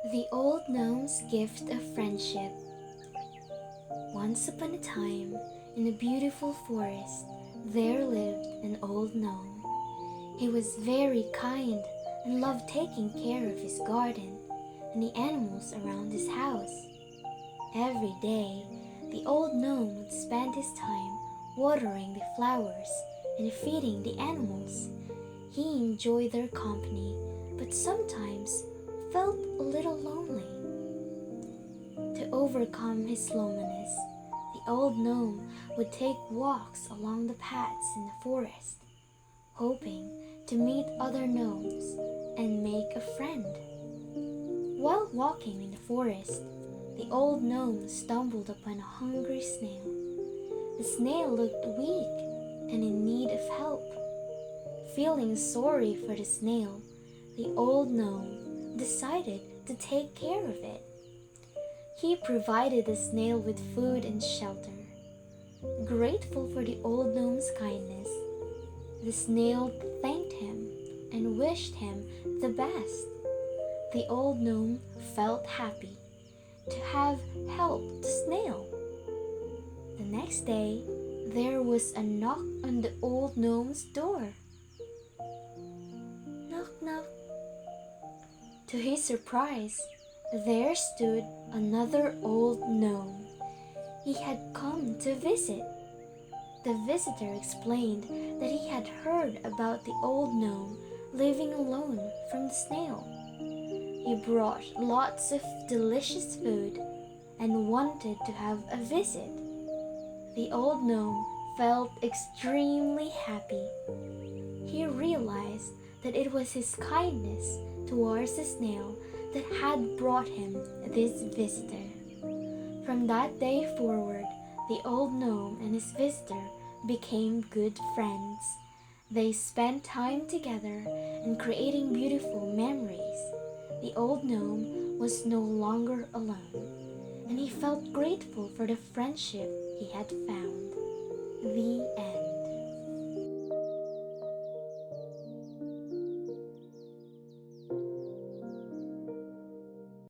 The Old Gnome's Gift of Friendship. Once upon a time, in a beautiful forest, there lived an old gnome. He was very kind and loved taking care of his garden and the animals around his house. Every day, the old gnome would spend his time watering the flowers and feeding the animals. He enjoyed their company, but sometimes felt a little lonely. To overcome his loneliness, the old gnome would take walks along the paths in the forest, hoping to meet other gnomes and make a friend. While walking in the forest, the old gnome stumbled upon a hungry snail. The snail looked weak and in need of help. Feeling sorry for the snail, the old gnome decided to take care of it. He provided the snail with food and shelter. Grateful for the old gnome's kindness, the snail thanked him and wished him the best. The old gnome felt happy to have helped the snail. The next day, there was a knock on the old gnome's door. Knock, knock. To his surprise, there stood another old gnome. He had come to visit. The visitor explained that he had heard about the old gnome living alone from the snail. He brought lots of delicious food and wanted to have a visit. The old gnome felt extremely happy. He realized that it was his kindness towards the snail that had brought him this visitor. From that day forward, the old gnome and his visitor became good friends. They spent time together and creating beautiful memories. The old gnome was no longer alone, and he felt grateful for the friendship he had found. The end.